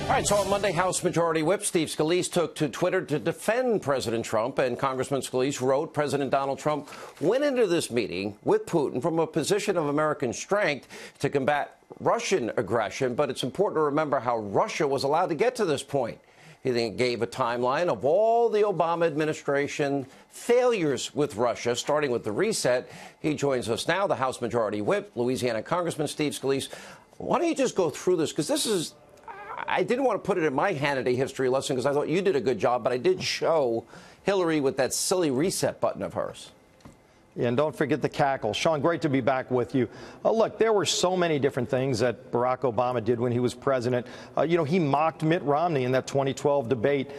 All right, so on Monday, House Majority Whip Steve Scalise took to Twitter to defend President Trump, and Congressman Scalise wrote President Donald Trump went into this meeting with Putin from a position of American strength to combat Russian aggression, but it's important to remember how Russia was allowed to get to this point. He then gave a timeline of all the Obama administration failures with Russia, starting with the reset. He joins us now, the House Majority Whip, Louisiana Congressman Steve Scalise. Why don't you just go through this? Because this is, I didn't want to put it in my Hannity history lesson because I thought you did a good job, but I did show Hillary with that silly reset button of hers. Yeah, and don't forget the cackle. Sean, great to be back with you. Look, there were so many different things that Barack Obama did when he was president. He mocked Mitt Romney in that 2012 debate,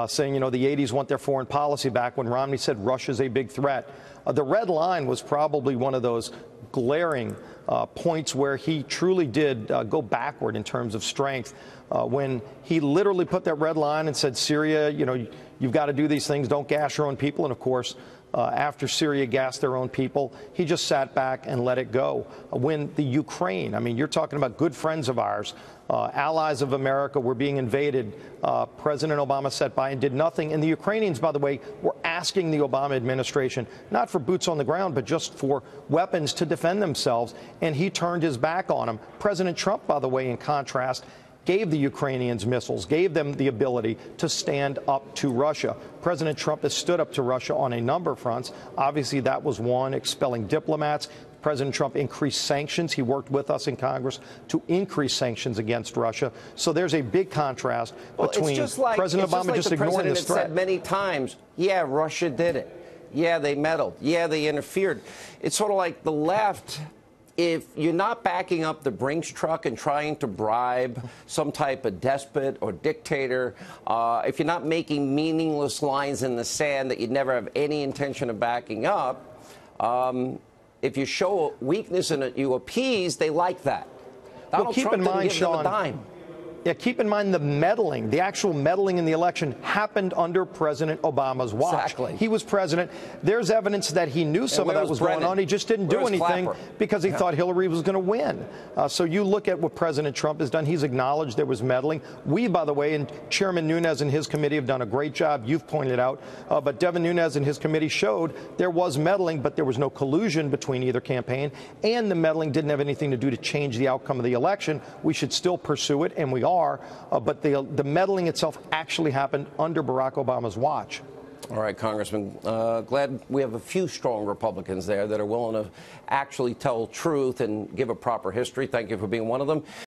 saying, the 80s want their foreign policy back, when Romney said Russia's a big threat. The red line was probably one of those glaring points where he truly did go backward in terms of strength, when he literally put that red line and said, Syria, you've got to do these things, don't gas your own people. And of course, after Syria gassed their own people, he just sat back and let it go. When the Ukraine, you're talking about good friends of ours, allies of America, were being invaded, President Obama sat by and did nothing. And the Ukrainians, by the way, were asking the Obama administration, not for boots on the ground, but just for weapons to defend themselves. And he turned his back on them. President Trump, by the way, in contrast, gave the Ukrainians missiles, gave them the ability to stand up to Russia. President Trump has stood up to Russia on a number of fronts. Obviously, that was one, expelling diplomats. President Trump increased sanctions. He worked with us in Congress to increase sanctions against Russia. So there's a big contrast between President Obama just ignoring this threat. Said many times, yeah, Russia did it. Yeah, they meddled. Yeah, they interfered. It's sort of like the left. If you're not backing up the Brinks truck and trying to bribe some type of despot or dictator, if you're not making meaningless lines in the sand that you never have any intention of backing up, if you show weakness and you appease, they like that. Donald keep Trump in mind, didn't give them Sean, a dime. Yeah, keep in mind the meddling, the actual meddling in the election happened under President Obama's watch. Exactly. He was president. There's evidence that he knew some of that was going on. He just didn't do anything because he thought Hillary was going to win. So you look at what President Trump has done. He's acknowledged there was meddling. We, by the way, and Chairman Nunes and his committee have done a great job. You've pointed out. But Devin Nunes and his committee showed there was meddling, but there was no collusion between either campaign. And the meddling didn't have anything to do to change the outcome of the election. We should still pursue it, and we are. But the meddling itself actually happened under Barack Obama's watch. All right, Congressman, glad we have a few strong Republicans there that are willing to actually tell truth and give a proper history. Thank you for being one of them.